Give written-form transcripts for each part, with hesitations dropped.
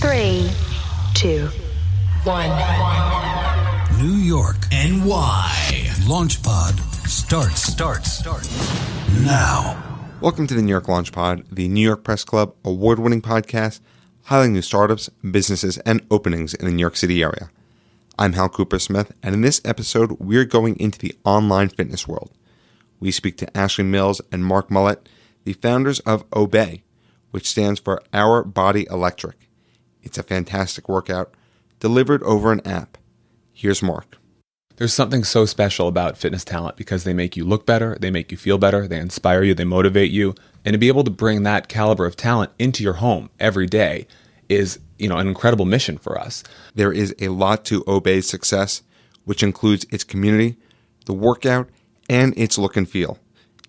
3, 2, 1. New York, NY. LaunchPod starts now. Welcome to the New York LaunchPod, the New York Press Club award-winning podcast highlighting new startups, businesses, and openings in the New York City area. I'm Hal Cooper-Smith, and in this episode, we're going into the online fitness world. We speak to Ashley Mills and Mark Mullett, the founders of Obé, which stands for Our Body Electric. It's a fantastic workout delivered over an app. Here's Mark. There's something so special about fitness talent because they make you look better, they make you feel better, they inspire you, they motivate you. And to be able to bring that caliber of talent into your home every day is, an incredible mission for us. There is a lot to Obé's success, which includes its community, the workout, and its look and feel.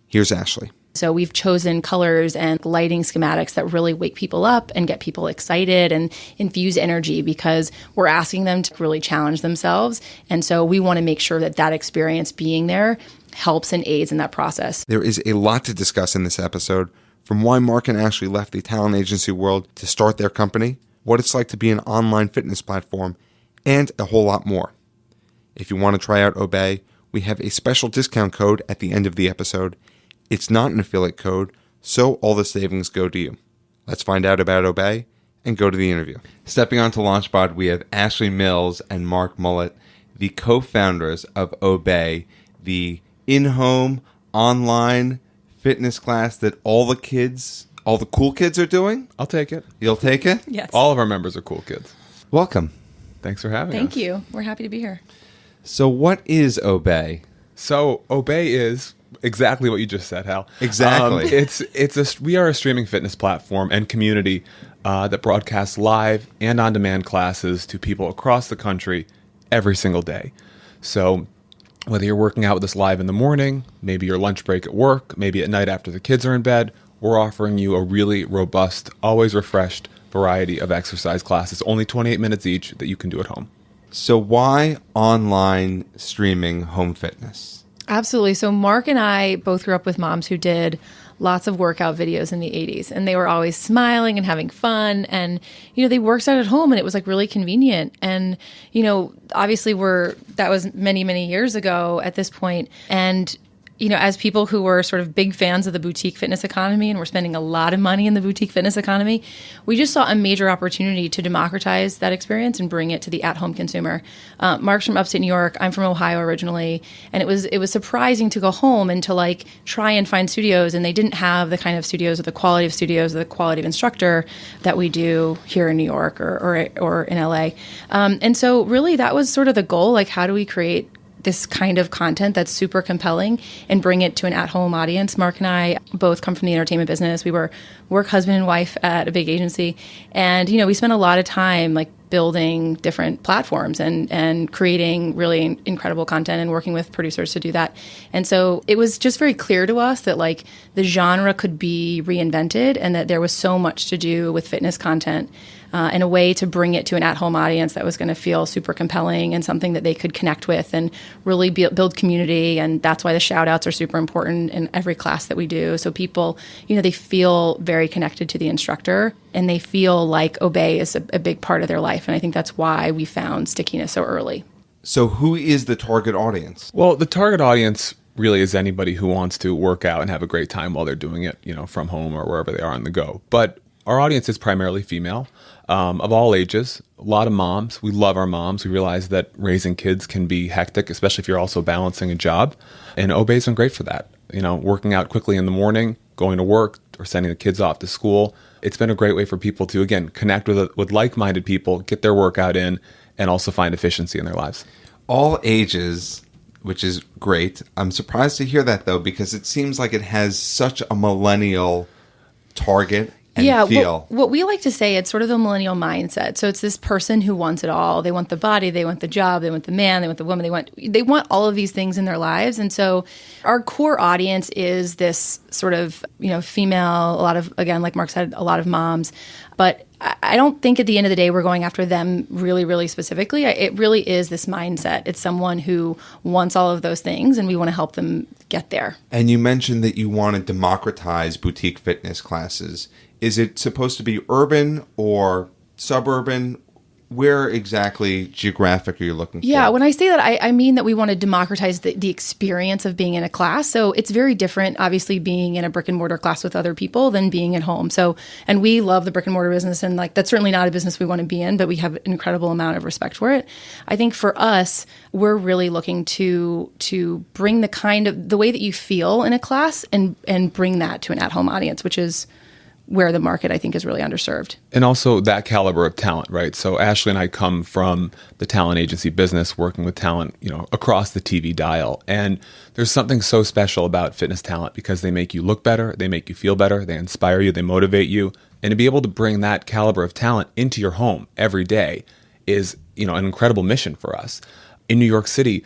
Here's Ashley. So we've chosen colors and lighting schematics that really wake people up and get people excited and infuse energy because we're asking them to really challenge themselves. And so we want to make sure that experience being there helps and aids in that process. There is a lot to discuss in this episode, from why Mark and Ashley left the talent agency world to start their company, what it's like to be an online fitness platform, and a whole lot more. If you want to try out Obé, we have a special discount code at the end of the episode. It's not an affiliate code, so all the savings go to you. Let's find out about Obé and go to the interview. Stepping onto LaunchPod, we have Ashley Mills and Mark Mullett, the co-founders of Obé, the in-home, online fitness class that all the cool kids are doing. I'll take it. You'll take it? Yes. All of our members are cool kids. Welcome. Thanks for having us. Thank you. We're happy to be here. So what is Obé? So Obé is exactly what you just said, Hal. Exactly. We are a streaming fitness platform and community that broadcasts live and on-demand classes to people across the country every single day. So whether you're working out with us live in the morning, maybe your lunch break at work, maybe at night after the kids are in bed, we're offering you a really robust, always refreshed variety of exercise classes, only 28 minutes each that you can do at home. So why online streaming home fitness? Absolutely. So Mark and I both grew up with moms who did lots of workout videos in the 80s, and they were always smiling and having fun. And, they worked out at home and it was like really convenient. And, obviously that was many, many years ago at this point. And, as people who were sort of big fans of the boutique fitness economy and we're spending a lot of money in the boutique fitness economy, we just saw a major opportunity to democratize that experience and bring it to the at-home consumer. Mark's from upstate New York. I'm from Ohio originally. And it was surprising to go home and to try and find studios, and they didn't have the kind of studios or the quality of studios or the quality of instructor that we do here in New York or in LA. And so really that was sort of the goal. How do we create this kind of content that's super compelling and bring it to an at-home audience? Mark and I both come from the entertainment business. We work husband and wife at a big agency. And, we spent a lot of time building different platforms and creating really incredible content and working with producers to do that. And so it was just very clear to us that the genre could be reinvented and that there was so much to do with fitness content and a way to bring it to an at-home audience that was going to feel super compelling and something that they could connect with and really build community. And that's why the shout-outs are super important in every class that we do. So people, they feel very connected to the instructor and they feel like Obé is a big part of their life. And I think that's why we found stickiness so early. So who is the target audience? Well, the target audience really is anybody who wants to work out and have a great time while they're doing it, from home or wherever they are on the go. But our audience is primarily female, of all ages, a lot of moms. We love our moms. We realize that raising kids can be hectic, especially if you're also balancing a job. And Obé's been great for that. Working out quickly in the morning, going to work, or sending the kids off to school. It's been a great way for people to, again, connect with like-minded people, get their workout in, and also find efficiency in their lives. All ages, which is great. I'm surprised to hear that, though, because it seems like it has such a millennial target and feel. What we like to say, it's sort of the millennial mindset. So it's this person who wants it all. They want the body, they want the job, they want the man, they want the woman, they want all of these things in their lives. And so our core audience is this sort of, female, a lot of, again, like Mark said, a lot of moms. But I don't think at the end of the day we're going after them really, really specifically. It really is this mindset. It's someone who wants all of those things, and we want to help them get there. And you mentioned that you want to democratize boutique fitness classes. Is it supposed to be urban or suburban? Where exactly geographic are you looking for? Yeah, when I say that, I mean that we want to democratize the experience of being in a class. So it's very different, obviously, being in a brick and mortar class with other people than being at home. So, and we love the brick and mortar business, and like that's certainly not a business we want to be in, but we have an incredible amount of respect for it. I think for us, we're really looking to bring the way that you feel in a class and bring that to an at-home audience, which is where the market, I think, is really underserved. And also that caliber of talent, right? So Ashley and I come from the talent agency business, working with talent, across the TV dial. And there's something so special about fitness talent because they make you look better, they make you feel better, they inspire you, they motivate you. And to be able to bring that caliber of talent into your home every day is, an incredible mission for us. In New York City,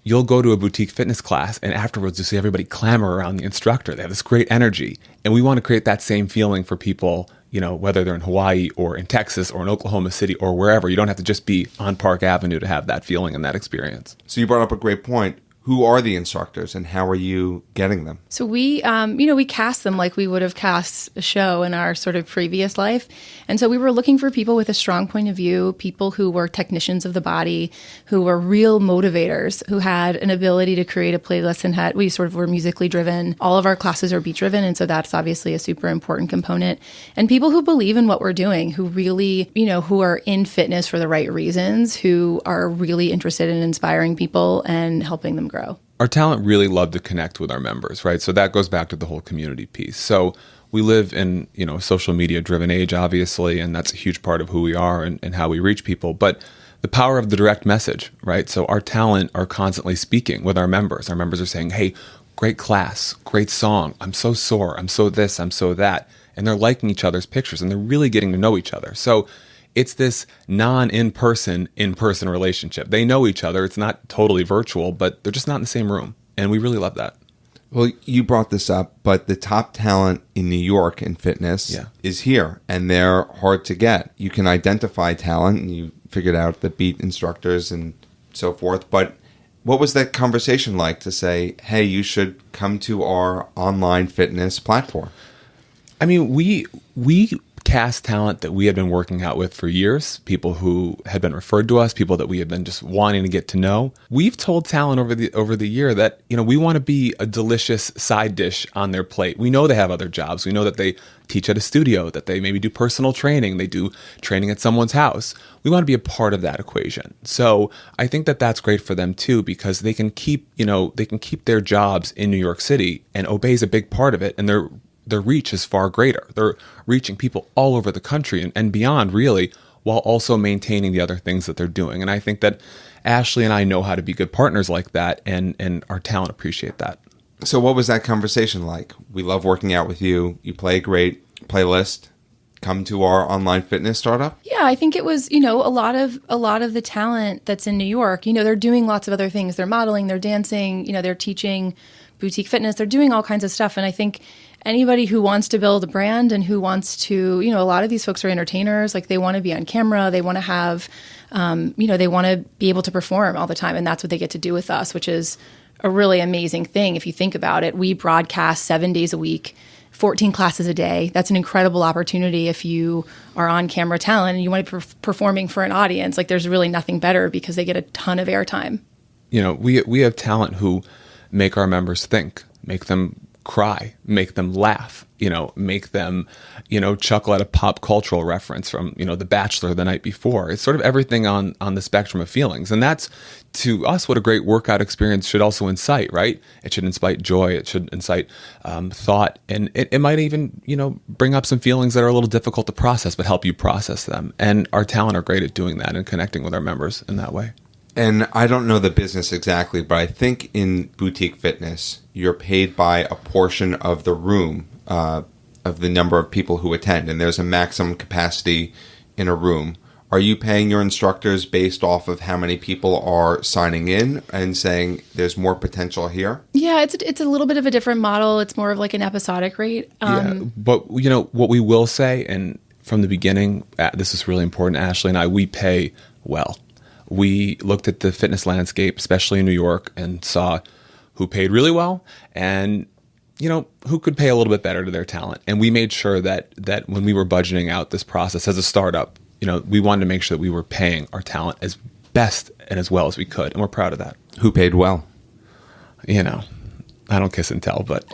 you'll go to a boutique fitness class and afterwards you see everybody clamor around the instructor. They have this great energy. And we want to create that same feeling for people, whether they're in Hawaii or in Texas or in Oklahoma City or wherever. You don't have to just be on Park Avenue to have that feeling and that experience. So you brought up a great point. Who are the instructors and how are you getting them? So we, we cast them like we would have cast a show in our sort of previous life. And so we were looking for people with a strong point of view, people who were technicians of the body, who were real motivators, who had an ability to create a playlist and we sort of were musically driven. All of our classes are beat driven. And so that's obviously a super important component. And people who believe in what we're doing, who really, who are in fitness for the right reasons, who are really interested in inspiring people and helping them grow. Our talent really love to connect with our members, right? So that goes back to the whole community piece. So we live in, a social media driven age, obviously, and that's a huge part of who we are and how we reach people. But the power of the direct message, right? So our talent are constantly speaking with our members. Our members are saying, hey, great class, great song. I'm so sore. I'm so this, I'm so that. And they're liking each other's pictures and they're really getting to know each other. So it's this in-person relationship. They know each other. It's not totally virtual, but they're just not in the same room. And we really love that. Well, you brought this up, but the top talent in New York in fitness is here, and they're hard to get. You can identify talent, and you figured out the beat instructors and so forth, but what was that conversation like to say, hey, you should come to our online fitness platform? I mean, we cast talent that we had been working out with for years, people who had been referred to us, people that we had been just wanting to get to know. We've told talent over the year that, we want to be a delicious side dish on their plate. We know they have other jobs. We know that they teach at a studio, that they maybe do personal training, they do training at someone's house. We want to be a part of that equation. So I think that that's great for them too, because they can keep their jobs in New York City, and Obey is a big part of it, and their reach is far greater. They're reaching people all over the country and beyond, really, while also maintaining the other things that they're doing. And I think that Ashley and I know how to be good partners like that, and our talent appreciate that. So what was that conversation like? We love working out with you. You play a great playlist. Come to our online fitness startup? Yeah, I think it was, a lot of the talent that's in New York, they're doing lots of other things. They're modeling, they're dancing, they're teaching boutique fitness, they're doing all kinds of stuff. And I think anybody who wants to build a brand and who wants to, a lot of these folks are entertainers, like they want to be on camera, they want to have, they want to be able to perform all the time. And that's what they get to do with us, which is a really amazing thing. If you think about it, we broadcast 7 days a week, 14 classes a day. That's an incredible opportunity if you are on camera talent and you want to be performing for an audience. Like there's really nothing better because they get a ton of airtime. We have talent who make our members think, make them cry, make them laugh, make them, chuckle at a pop cultural reference from, The Bachelor the night before. It's sort of everything on the spectrum of feelings. And that's, to us, what a great workout experience should also incite, right? It should incite joy. It should incite thought. And it might even, bring up some feelings that are a little difficult to process, but help you process them. And our talent are great at doing that and connecting with our members in that way. And I don't know the business exactly, but I think in boutique fitness, you're paid by a portion of the room, of the number of people who attend, and there's a maximum capacity in a room. Are you paying your instructors based off of how many people are signing in and saying there's more potential here? Yeah, it's a little bit of a different model. It's more of like an episodic rate. But what we will say, and from the beginning, this is really important, Ashley and I, we pay well. We looked at the fitness landscape, especially in New York, and saw who paid really well and, who could pay a little bit better to their talent. And we made sure that when we were budgeting out this process as a startup, we wanted to make sure that we were paying our talent as best and as well as we could, and we're proud of that. Who paid well? I don't kiss and tell, but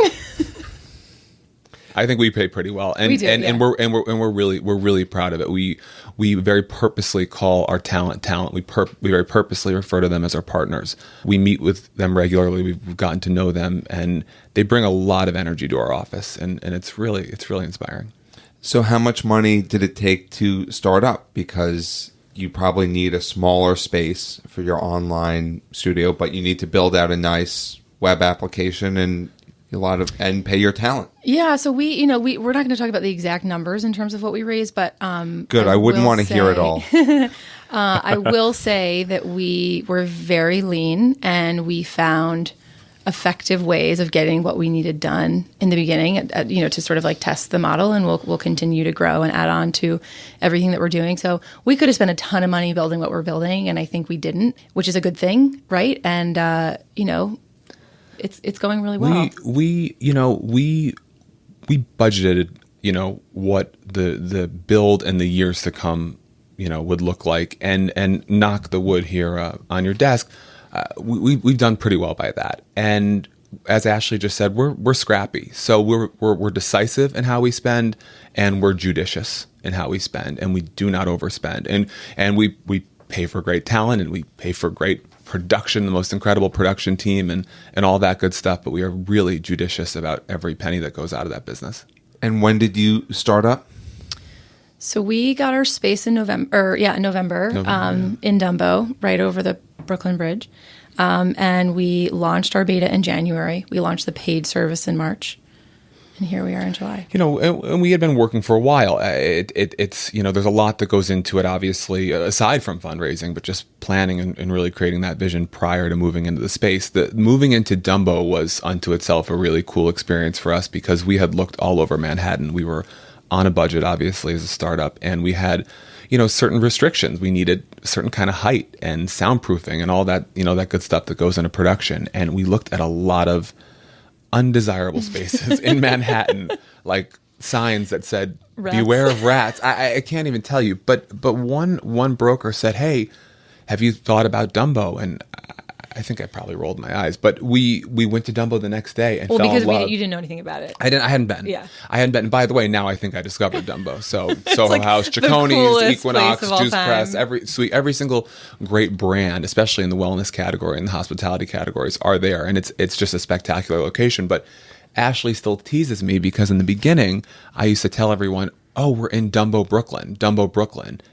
I think we pay pretty well, and We do, yeah. and we're really proud of it. We very purposely call our talent. We very purposely refer to them as our partners. We meet with them regularly. We've gotten to know them, and they bring a lot of energy to our office, and it's really inspiring. So how much money did it take to start up? Because you probably need a smaller space for your online studio, but you need to build out a nice web application and pay your talent. Yeah, so we're not going to talk about the exact numbers in terms of what we raised, but Good. I wouldn't want to hear it all. I will say that we were very lean, and we found effective ways of getting what we needed done in the beginning, to sort of like test the model, and we'll continue to grow and add on to everything that we're doing. So we could have spent a ton of money building what we're building, and I think we didn't, which is a good thing, right? And it's going really well. We budgeted, what the build and the years to come, would look like, and knock the wood here on your desk. We've done pretty well by that. And as Ashley just said, we're scrappy. So we're decisive in how we spend, and we're judicious in how we spend, and we do not overspend. And we pay for great talent, and we pay for great production, the most incredible production team, and all that good stuff. But we are really judicious about every penny that goes out of that business. And when did you start up? So we got our space in November, in Dumbo, right over the Brooklyn Bridge. And we launched our beta in January. We launched the paid service in March. And here we are in July. And we had been working for a while. It's there's a lot that goes into it, obviously, aside from fundraising, but just planning and really creating that vision prior to moving into the space. Moving into Dumbo was unto itself a really cool experience for us, because we had looked all over Manhattan. We were on a budget, obviously, as a startup, and we had certain restrictions. We needed a certain kind of height and soundproofing and all that, that good stuff that goes into production. And we looked at a lot of undesirable spaces in Manhattan, like signs that said Rats. "Beware of rats." I can't even tell you, but one broker said, "Hey, have you thought about Dumbo?" And I think I probably rolled my eyes, but we went to Dumbo the next day and fell in love. You didn't know anything about it. I hadn't been. Yeah. I hadn't been. And by the way, now I think I discovered Dumbo. So Soho like House, the Chiconi's, coolest Equinox, place of all Juice Press, time. every single great brand, especially in the wellness category and the hospitality categories, are there, and it's just a spectacular location. But Ashley still teases me, because in the beginning I used to tell everyone, "Oh, we're in Dumbo, Brooklyn,"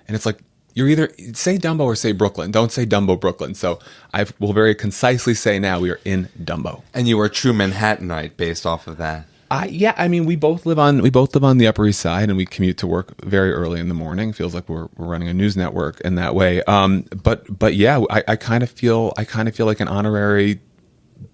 and it's like, you're either say Dumbo or say Brooklyn. Don't say Dumbo, Brooklyn. So I will very concisely say now we are in Dumbo. And you were a true Manhattanite based off of that. Yeah, I mean, we both live on the Upper East Side, and we commute to work very early in the morning. Feels like we're running a news network in that way. But yeah, I kind of feel like an honorary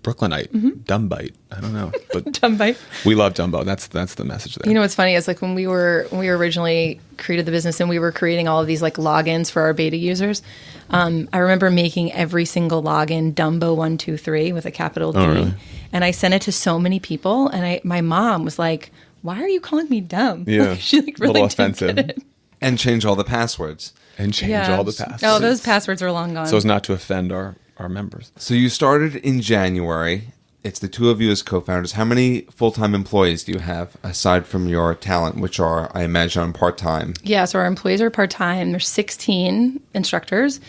Brooklynite, Dumbite. I don't know, but Dumbite. We love Dumbo. That's the message there. What's funny is, like, when we originally created the business and we were creating all of these like logins for our beta users, I remember making every single login Dumbo123 with a capital D. Oh, really? And I sent it to so many people, and my mom was like, "Why are you calling me dumb?" Yeah, she like really a little didn't offensive. get it. And change all the passwords. And change Yeah. all the passwords. Oh, those passwords are long gone. So as not to offend our members. So you started in January. It's the two of you as co-founders. How many full-time employees do you have aside from your talent, which are, I imagine, on part-time? Yeah, so our employees are part-time. There's 16 instructors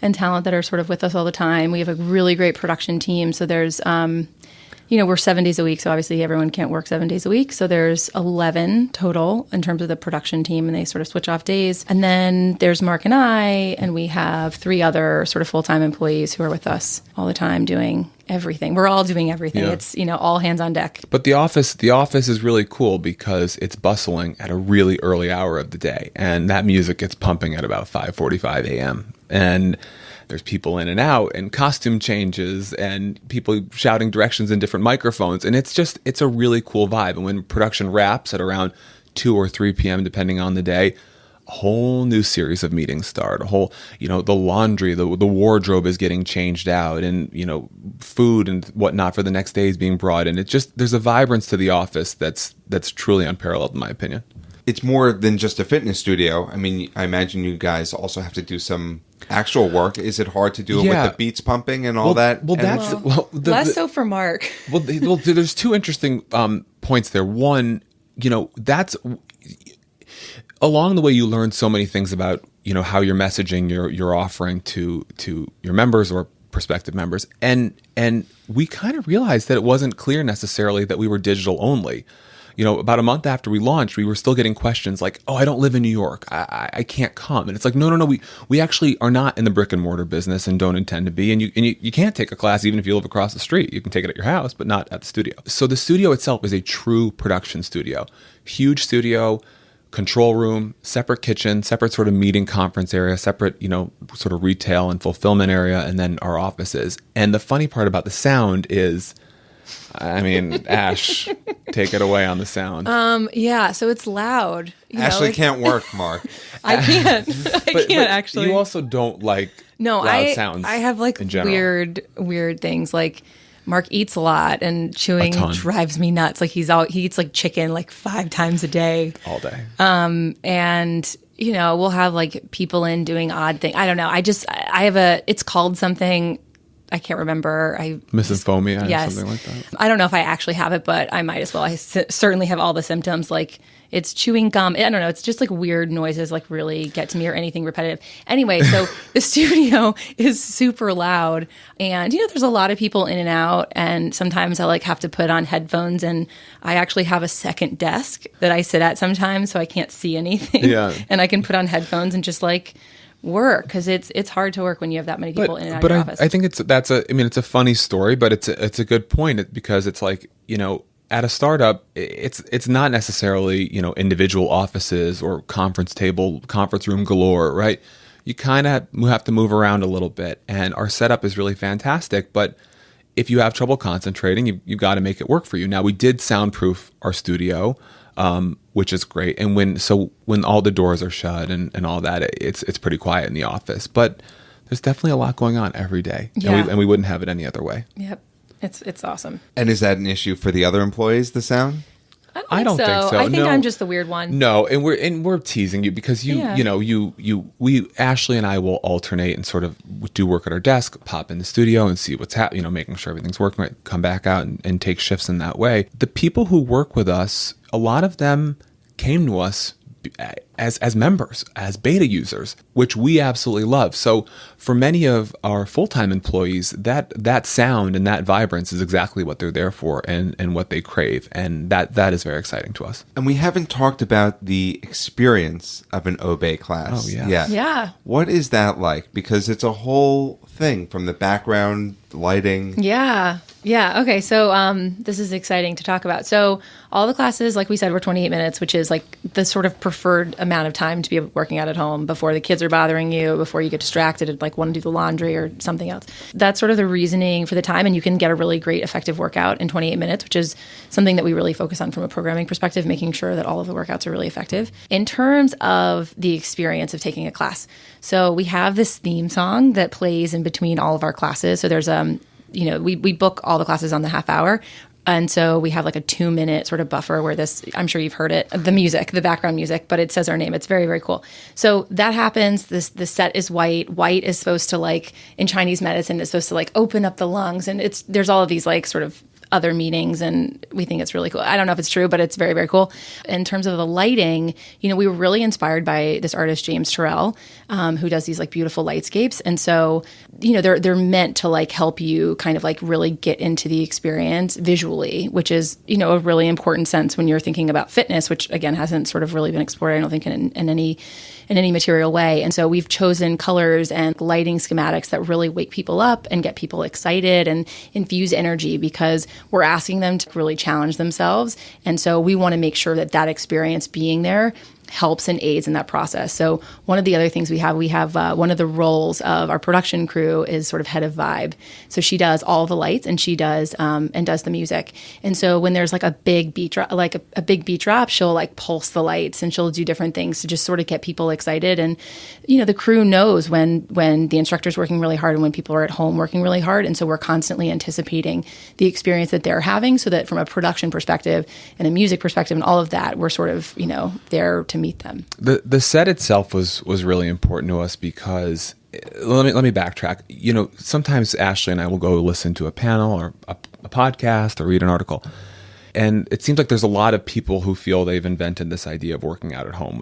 and talent that are sort of with us all the time. We have a really great production team. So there's, we're 7 days a week. So obviously everyone can't work 7 days a week. So there's 11 total in terms of the production team, and they sort of switch off days. And then there's Mark and I, and we have 3 other sort of full-time employees who are with us all the time doing everything. We're all doing everything. Yeah. It's, all hands on deck. But the office is really cool because it's bustling at a really early hour of the day, and that music gets pumping at about 5:45 a.m. And there's people in and out, and costume changes, and people shouting directions in different microphones, and it's a really cool vibe. And when production wraps at around 2 or 3 p.m., depending on the day, a whole new series of meetings start. A whole, the laundry, the wardrobe is getting changed out, and food and whatnot for the next day is being brought in. There's a vibrance to the office that's truly unparalleled, in my opinion. it's more than just a fitness studio. I mean, I imagine you guys also have to do some actual work. Is it hard to do it with the beats pumping and all that? Well, Less so for Mark. Well, there's two interesting points there. One, that's along the way you learn so many things about how you're messaging your offering to your members or prospective members, and we kind of realized that it wasn't clear necessarily that we were digital only. About a month after we launched, we were still getting questions like, "Oh, I don't live in New York. I can't come." And it's like, no. We actually are not in the brick and mortar business and don't intend to be. And you can't take a class even if you live across the street. You can take it at your house, but not at the studio. So the studio itself is a true production studio, huge studio, control room, separate kitchen, separate sort of meeting conference area, separate sort of retail and fulfillment area, and then our offices. And the funny part about the sound is, I mean, Ash, take it away on the sound. Yeah, so it's loud. Ashley can't work, Mark. I can't. I can't actually. You also don't like loud sounds. I have like weird things. Like Mark eats a lot, and chewing drives me nuts. Like he eats like chicken like 5 times a day, all day. And we'll have like people in doing odd things. I don't know. I have it's called something. I can't remember. Misophonia or something like that. I don't know if I actually have it, but I might as well. I certainly have all the symptoms. Like it's chewing gum. I don't know. It's just like weird noises like really get to me, or anything repetitive. Anyway, so the studio is super loud, and there's a lot of people in and out, and sometimes I like have to put on headphones, and I actually have a second desk that I sit at sometimes so I can't see anything. Yeah. And I can put on headphones and just like work, because it's hard to work when you have that many people in and out of your office. I think it's a funny story, but it's a good point, because it's like, at a startup, it's not necessarily, individual offices or conference room galore, right? You kind of have to move around a little bit, and our setup is really fantastic, but if you have trouble concentrating, you got to make it work for you. Now, we did soundproof our studio, which is great. And when all the doors are shut and all that, it's pretty quiet in the office. But there's definitely a lot going on every day, and we wouldn't have it any other way. Yep, it's awesome. And is that an issue for the other employees? The sound? I don't think so. I think I'm just the weird one. No, and we're teasing you because Ashley and I will alternate and sort of do work at our desk, pop in the studio and see what's happening, making sure everything's working right, come back out and take shifts in that way. The people who work with us, a lot of them came to us as members, as beta users, which we absolutely love. So for many of our full-time employees, that sound and that vibrance is exactly what they're there for and what they crave. And that is very exciting to us. And we haven't talked about the experience of an Obé class yet. Yeah. What is that like? Because it's a whole thing, from the background, lighting. Yeah. Okay. So this is exciting to talk about. So all the classes, like we said, were 28 minutes, which is like the sort of preferred amount of time to be working out at home before the kids are bothering you, before you get distracted and like want to do the laundry or something else. That's sort of the reasoning for the time. And you can get a really great effective workout in 28 minutes, which is something that we really focus on from a programming perspective, making sure that all of the workouts are really effective. In terms of the experience of taking a class, so we have this theme song that plays in between all of our classes. So there's we book all the classes on the half hour. And so we have like a 2-minute sort of buffer where I'm sure you've heard it, the background music, but it says our name. It's very, very cool. So that happens. The set is white. White is supposed to, like, in Chinese medicine, it's supposed to like open up the lungs. And there's all of these like sort of other meanings, and we think it's really cool. I don't know if it's true, but it's very, very cool. In terms of the lighting, we were really inspired by this artist, James Turrell, who does these like beautiful lightscapes. And so, they're meant to like help you kind of like really get into the experience visually, which is, a really important sense when you're thinking about fitness, which again hasn't sort of really been explored, I don't think, in any material way. And so we've chosen colors and lighting schematics that really wake people up and get people excited and infuse energy, because we're asking them to really challenge themselves. And so we want to make sure that experience being there helps and aids in that process. So one of the other things we have one of the roles of our production crew is sort of head of vibe. So she does all the lights and she does the music. And so when there's like a big beat drop, she'll like pulse the lights and she'll do different things to just sort of get people excited. And the crew knows when the instructor's working really hard and when people are at home working really hard. And so we're constantly anticipating the experience that they're having, so that from a production perspective and a music perspective and all of that, we're sort of there to meet them. The set itself was really important to us because let me backtrack. Sometimes Ashley and I will go listen to a panel or a podcast or read an article, and it seems like there's a lot of people who feel they've invented this idea of working out at home.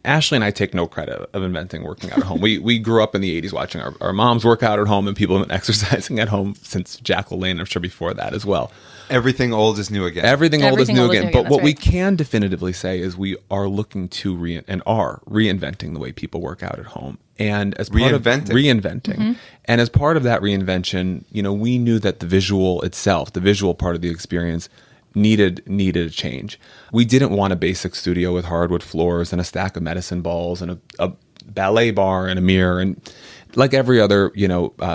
Ashley and I take no credit of inventing working out at home. We grew up in the 80s watching our moms work out at home, and people have been exercising at home since Jack LaLanne, I'm sure before that as well. Everything old is new again. Everything old is new again. But what right. we can definitively say is we are looking to reinventing the way people work out at home. And as part of reinventing, and as part of that reinvention, we knew that the visual itself, the visual part of the experience, needed a change. We didn't want a basic studio with hardwood floors and a stack of medicine balls and a ballet bar and a mirror and like every other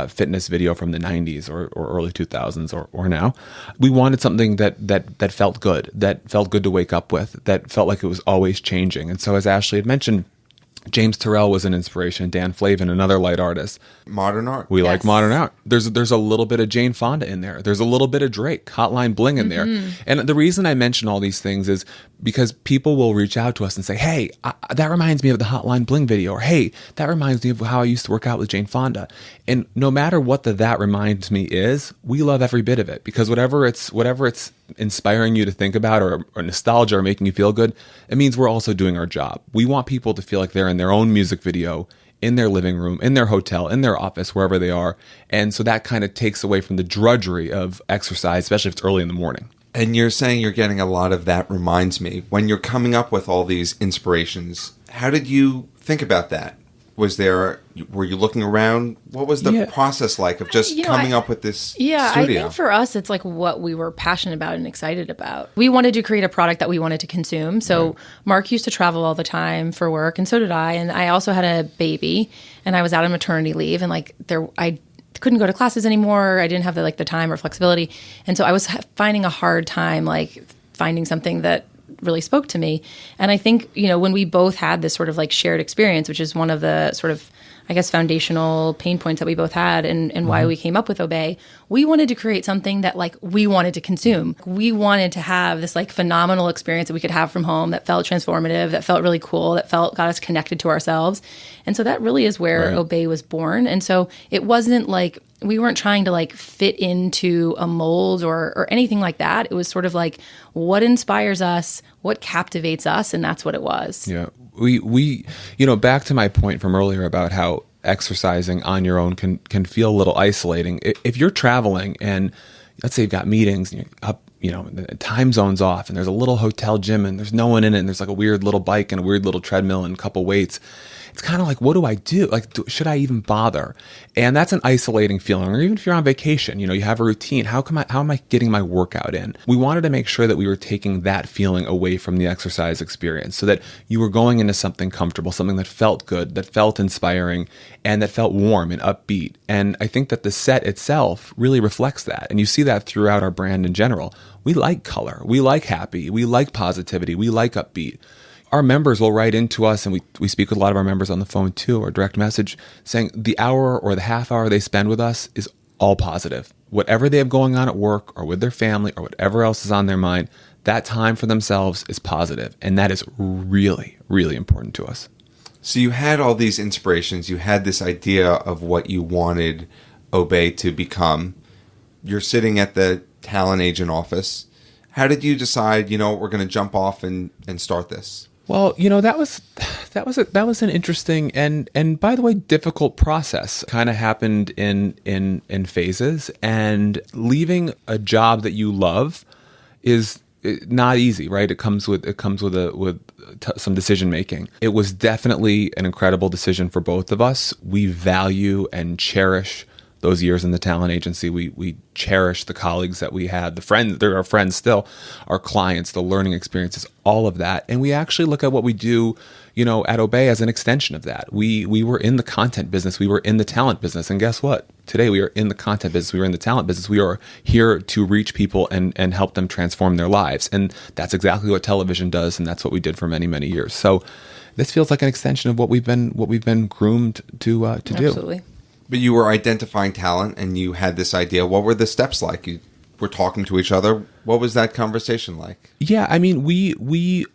fitness video from the 90s or early 2000s or now. We wanted something that felt good, to wake up with, that felt like it was always changing. And so, as Ashley had mentioned, James Turrell was an inspiration. Dan Flavin, another light artist. Modern art. We like modern art. There's a little bit of Jane Fonda in there. There's a little bit of Drake, Hotline Bling in there. And the reason I mention all these things is because people will reach out to us and say, hey, that reminds me of the Hotline Bling video, or hey, that reminds me of how I used to work out with Jane Fonda. And no matter what that reminds me is, we love every bit of it, because whatever it's inspiring you to think about or nostalgia or making you feel good, it means we're also doing our job. We want people to feel like they're in their own music video, in their living room, in their hotel, in their office, wherever they are. And so that kind of takes away from the drudgery of exercise, especially if it's early in the morning. And you're saying you're getting a lot of that reminds me. When you're coming up with all these inspirations, how did you think about that? Were you looking around? What was the process like of just coming up with this studio? I think for us, it's like what we were passionate about and excited about. We wanted to create a product that we wanted to consume. So Mark used to travel all the time for work, and so did I. And I also had a baby, and I was out on maternity leave, and I couldn't go to classes anymore. I didn't have the time or flexibility. And so I was finding a hard time, finding something that really spoke to me. And I think, when we both had this sort of shared experience, which is one of the sort of, I guess, foundational pain points that we both had and why we came up with Obey, we wanted to create something that we wanted to consume. We wanted to have this phenomenal experience that we could have from home that felt transformative, that felt really cool, that got us connected to ourselves. And so that really is where Obey was born. And so it wasn't we weren't trying to fit into a mold or anything like that. It was sort of what inspires us, what captivates us, and that's what it was. Yeah. We back to my point from earlier about how exercising on your own can feel a little isolating. If you're traveling and let's say you've got meetings and you're up, the time zone's off and there's a little hotel gym and there's no one in it and there's a weird little bike and a weird little treadmill and a couple weights. It's kind of what do I do? Should I even bother? And that's an isolating feeling. Or even if you're on vacation, you have a routine. How am I getting my workout in? We wanted to make sure that we were taking that feeling away from the exercise experience so that you were going into something comfortable, something that felt good, that felt inspiring, and that felt warm and upbeat. And I think that the set itself really reflects that. And you see that throughout our brand in general. We like color. We like happy. We like positivity. We like upbeat. Our members will write into us, and we speak with a lot of our members on the phone too, or direct message, saying the hour or the half hour they spend with us is all positive. Whatever they have going on at work or with their family or whatever else is on their mind, that time for themselves is positive. And that is really, really important to us. So you had all these inspirations. You had this idea of what you wanted Obey to become. You're sitting at the talent agent office. How did you decide, we're going to jump off and start this? Well, that was an interesting and by the way difficult process. Kind of happened in phases, and leaving a job that you love is not easy, right? It comes with some decision making. It was definitely an incredible decision for both of us. We value and cherish those years in the talent agency. We cherish the colleagues that we had, the friends, they're our friends still, our clients, the learning experiences, all of that. And we actually look at what we do, at Obey as an extension of that. We were in the content business. We were in the talent business. And guess what? Today we are in the content business. We are in the talent business. We are here to reach people and help them transform their lives. And that's exactly what television does. And that's what we did for many, many years. So this feels like an extension of what we've been groomed to do. Absolutely. But you were identifying talent and you had this idea. What were the steps like? You were talking to each other. What was that conversation like? Yeah, I mean, we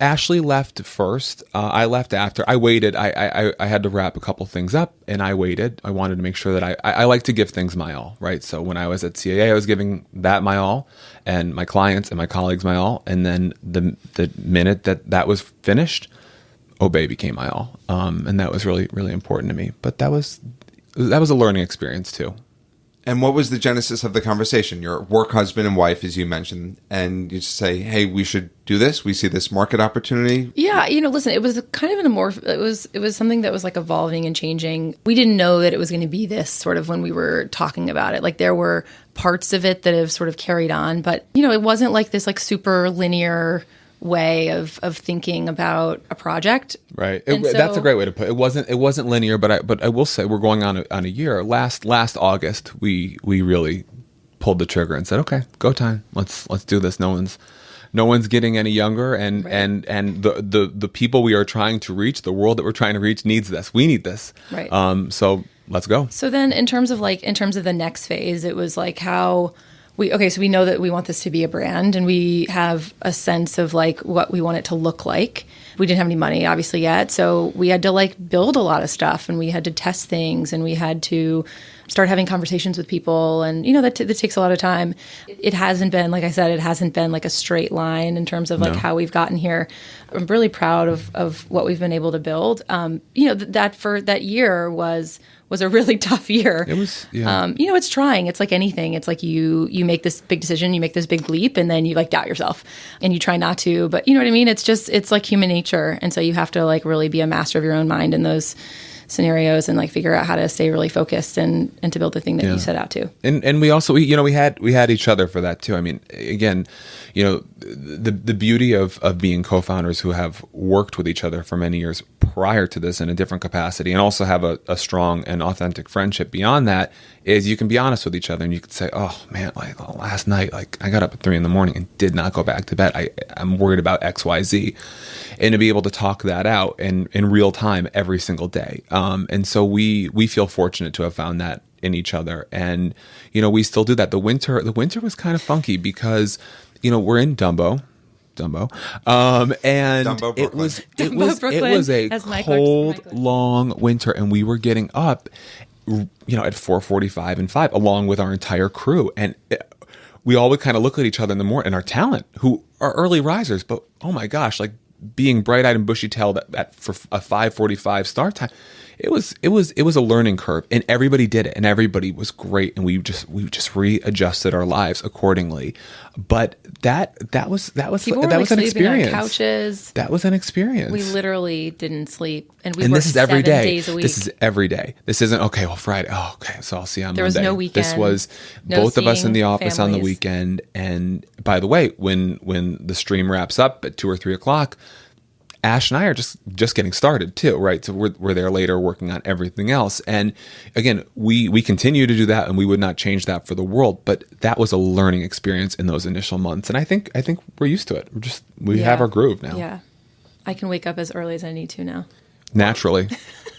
Ashley left first. I left after. I waited. I had to wrap a couple things up, and I waited. I wanted to make sure that I like to give things my all, right? So when I was at CAA, I was giving that my all, and my clients and my colleagues my all. And then the minute that was finished, Obey became my all, and that was really, really important to me. But that was a learning experience too. And what was the genesis of the conversation? Your work husband and wife, as you mentioned, and you just say, hey, we should do this. We see this market opportunity. Yeah. Listen, it was kind of it was something that was like evolving and changing. We didn't know that it was going to be this sort of when we were talking about it. Like there were parts of it that have sort of carried on, but it wasn't like this like super linear way of thinking about a project. Right. That's a great way to put it. It wasn't linear, but I will say we're going on a year. Last August, we really pulled the trigger and said, okay, go time. Let's do this. No one's getting any younger, and right. and the people we are trying to reach, the world that we're trying to reach needs this. We need this. Right. So let's go. So then in terms of the next phase, it was like how so we know that we want this to be a brand, and we have a sense of like what we want it to look like. We didn't have any money obviously yet, so we had to like build a lot of stuff, and we had to test things, and we had to start having conversations with people, and that takes a lot of time. It hasn't been, like I said, like a straight line in terms of like how we've gotten here. I'm really proud of what we've been able to build. That for that year was a really tough year. It was, yeah. It's trying. It's like anything. It's like you make this big decision, you make this big leap, and then you like doubt yourself, and you try not to. But you know what I mean? It's like human nature, and so you have to like really be a master of your own mind in those scenarios and like figure out how to stay really focused and to build the thing that you set out to. And we also we had each other for that too. I mean, again, the beauty of being co-founders who have worked with each other for many years prior to this in a different capacity, and also have a strong and authentic friendship beyond that, is you can be honest with each other, and you can say, oh man, like last night, like I got up at 3 a.m. and did not go back to bed. I'm worried about XYZ, and to be able to talk that out in real time every single day. And so we feel fortunate to have found that in each other, and we still do that. The winter was kind of funky because we're in Dumbo, and Dumbo, it was Brooklyn, a cold, long winter, and we were getting up, at 4:45 and 5, along with our entire crew, and we all would kind of look at each other in the morning, and our talent, who are early risers, but oh my gosh, like being bright-eyed and bushy-tailed for a 5:45 start time. It was a learning curve, and everybody did it, and everybody was great, and we just readjusted our lives accordingly. But that was People were that like was an sleeping on experience. couches. That was an experience. We literally didn't sleep, and we and worked this is every 7 day. days a week. This is every day. This isn't okay. Well, Friday. Oh, okay. So I'll see you on There Monday. was no weekend. This was No both of us in seeing the office on the families. weekend. And by the way, when the stream wraps up at 2 or 3 o'clock, Ash and I are just getting started too, right? So we're there later working on everything else. And again, we continue to do that, and we would not change that for the world. But that was a learning experience in those initial months. And I think we're used to it. We have our groove now. Yeah. I can wake up as early as I need to now. Naturally.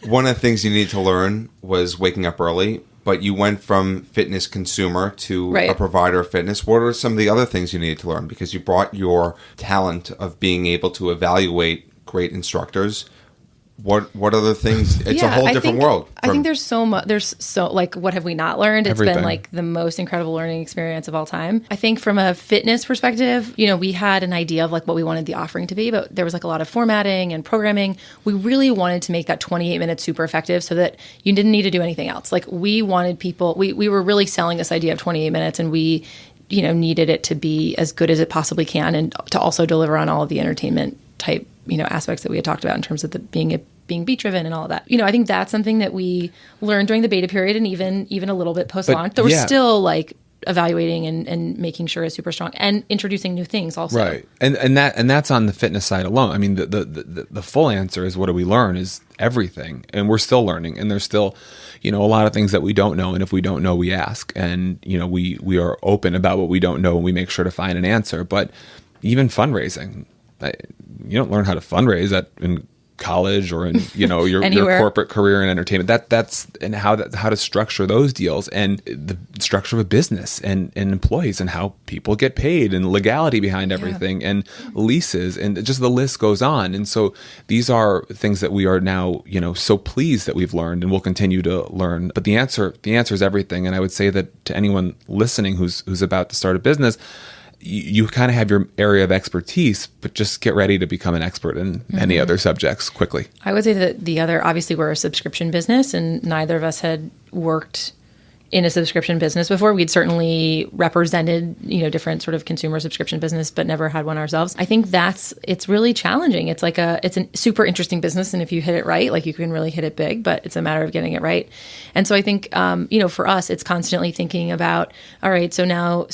One of the things you needed to learn was waking up early, but you went from fitness consumer to Right. a provider of fitness. What are some of the other things you needed to learn? Because you brought your talent of being able to evaluate great instructors. What other things? It's a whole different world. I think there's so much. There's so like, what have we not learned? It's Everything. been like the most incredible learning experience of all time. I think from a fitness perspective, we had an idea of like what we wanted the offering to be, but there was like a lot of formatting and programming. We really wanted to make that 28 minutes super effective so that you didn't need to do anything else. Like we wanted people. We were really selling this idea of 28 minutes, and we needed it to be as good as it possibly can, and to also deliver on all of the entertainment type aspects that we had talked about in terms of being being beat driven and all of that. You know, I think that's something that we learned during the beta period and even a little bit post launch. That we're still like evaluating and making sure is super strong and introducing new things also. Right. And that's on the fitness side alone. I mean, the full answer is, what do we learn, is everything. And we're still learning, and there's still, you know, a lot of things that we don't know. And if we don't know, we ask, and, you know, we are open about what we don't know, and we make sure to find an answer. But even fundraising, you don't learn how to fundraise in college or in, you know, your corporate career in entertainment. That's and how to structure those deals, and the structure of a business and employees and how people get paid and legality behind everything and leases, and just the list goes on. And so these are things that we are now, you know, so pleased that we've learned and will continue to learn. But the answer is everything. And I would say that to anyone listening who's about to start a business, you kind of have your area of expertise, but just get ready to become an expert in any other subjects quickly. I would say that obviously we're a subscription business, and neither of us had worked in a subscription business before. We'd certainly represented, you know, different sort of consumer subscription business, but never had one ourselves. I think it's really challenging. It's a super interesting business. And if you hit it right, like, you can really hit it big, but it's a matter of getting it right. And so I think, you know, for us, it's constantly thinking about, all right, so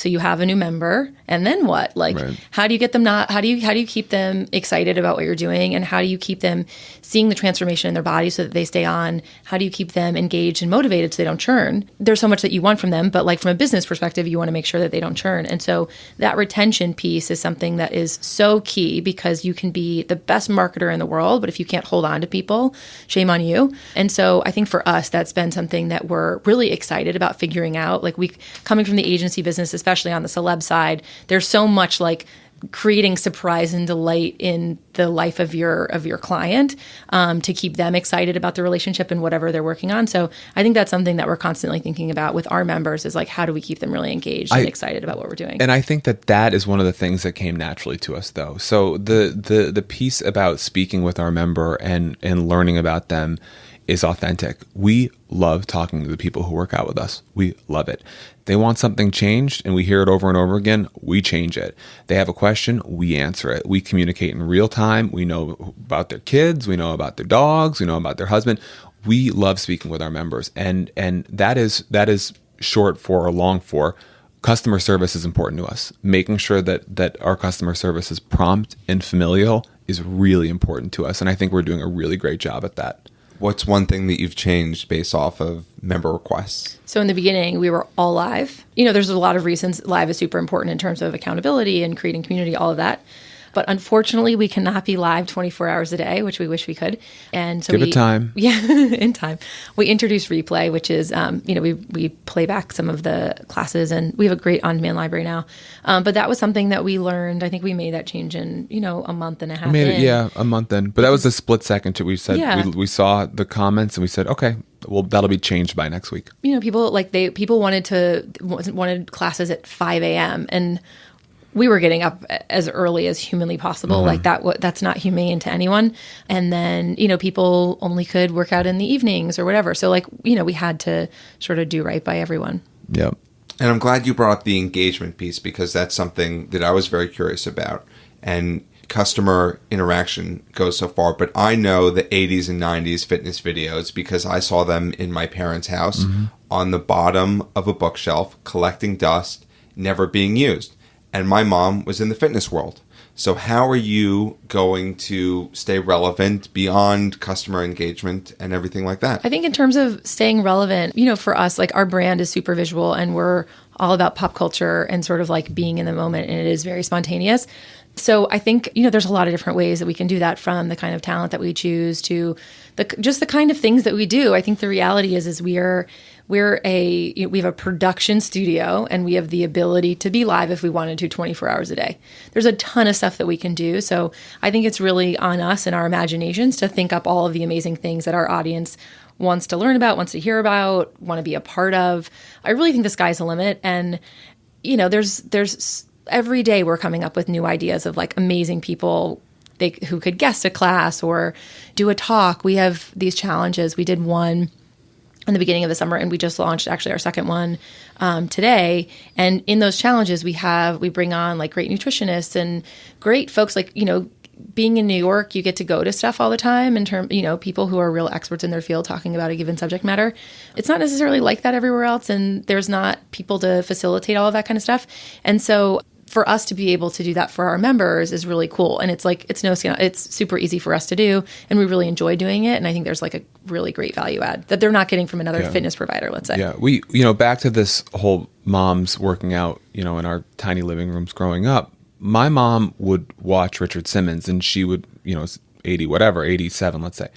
you have a new member, and then what? Like, how do you get them how do you keep them excited about what you're doing? And how do you keep them seeing the transformation in their body so that they stay on? How do you keep them engaged and motivated so they don't churn? There's so much that you want from them, but like from a business perspective, you want to make sure that they don't churn. And so that retention piece is something that is so key, because you can be the best marketer in the world, but if you can't hold on to people, shame on you. And so I think for us, that's been something that we're really excited about figuring out. Like, coming from the agency business, especially on the celeb side, there's so much like creating surprise and delight in the life of your client, to keep them excited about the relationship and whatever they're working on. So I think that's something that we're constantly thinking about with our members, is like, how do we keep them really engaged and excited about what we're doing? And I think that is one of the things that came naturally to us, though. So the piece about speaking with our member and learning about them is authentic. We love talking to the people who work out with us. We love it. They want something changed, and we hear it over and over again. We change it. They have a question, we answer it. We communicate in real time. We know about their kids. We know about their dogs. We know about their husband. We love speaking with our members, and that is short for or long for. Customer service is important to us. Making sure that our customer service is prompt and familial is really important to us, and I think we're doing a really great job at that. What's one thing that you've changed based off of member requests? So in the beginning, we were all live. You know, there's a lot of reasons live is super important in terms of accountability and creating community, all of that. But unfortunately, we cannot be live 24 hours a day, which we wish we could. And so give it time. Yeah, in time. We introduced replay, which is, you know, we play back some of the classes, and we have a great on-demand library now. But that was something that we learned. I think we made that change in, you know, a month and a half in. A month in. But that was a split second too. We said, we saw the comments and we said, okay, well, that'll be changed by next week. You know, people wanted classes at 5 a.m. and we were getting up as early as humanly possible. Like that's not humane to anyone. And then, you know, people only could work out in the evenings or whatever. So like, you know, we had to sort of do right by everyone. Yep. And I'm glad you brought up the engagement piece, because that's something that I was very curious about. And customer interaction goes so far, but I know the 80s and 90s fitness videos because I saw them in my parents' house on the bottom of a bookshelf, collecting dust, never being used. And my mom was in the fitness world. So how are you going to stay relevant beyond customer engagement and everything like that? I think in terms of staying relevant, you know, for us, like, our brand is super visual, and we're all about pop culture and sort of like being in the moment, and it is very spontaneous. So I think, you know, there's a lot of different ways that we can do that, from the kind of talent that we choose to just the kind of things that we do. I think the reality is we have a production studio, and we have the ability to be live if we wanted to 24 hours a day. There's a ton of stuff that we can do. So I think it's really on us and our imaginations to think up all of the amazing things that our audience wants to learn about, wants to hear about, want to be a part of. I really think the sky's the limit. And, you know, there's every day we're coming up with new ideas of like amazing people who could guest a class or do a talk. We have these challenges. We did one in the beginning of the summer, and we just launched actually our second one today. And in those challenges, we bring on like great nutritionists and great folks, like, you know, being in New York, you get to go to stuff all the time in terms, people who are real experts in their field talking about a given subject matter. It's not necessarily like that everywhere else, and there's not people to facilitate all of that kind of stuff. And so for us to be able to do that for our members is really cool. And it's it's super easy for us to do, and we really enjoy doing it. And I think there's like a really great value add that they're not getting from another fitness provider, let's say. Yeah. We, back to this whole moms working out, in our tiny living rooms growing up, my mom would watch Richard Simmons, and she would, 87, let's say.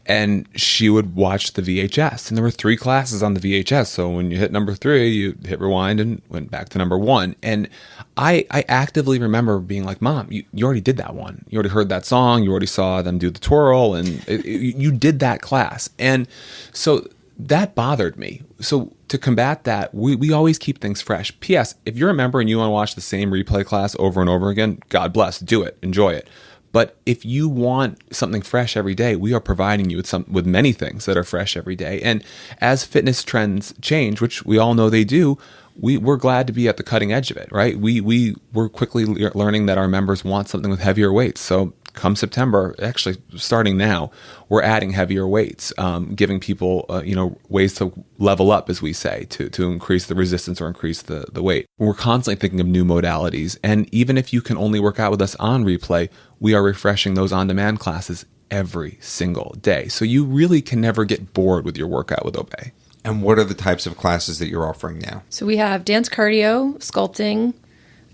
And she would watch the VHS, and there were 3 classes on the VHS. So when you hit number 3, you hit rewind and went back to number 1. And I actively remember being like, Mom, you already did that one. You already heard that song. You already saw them do the twirl, and you did that class. And so that bothered me. So to combat that, we always keep things fresh. P.S. If you're a member and you want to watch the same replay class over and over again, God bless, do it, enjoy it. But if you want something fresh every day, we are providing you with many things that are fresh every day. And as fitness trends change, which we all know they do, we're glad to be at the cutting edge of it, right? We're quickly learning that our members want something with heavier weights. So come September, actually starting now, we're adding heavier weights, giving people ways to level up, as we say, to increase the resistance or increase the weight. We're constantly thinking of new modalities, and even if you can only work out with us on replay, we are refreshing those on-demand classes every single day. So you really can never get bored with your workout with Obé. And what are the types of classes that you're offering now? So we have dance cardio, sculpting.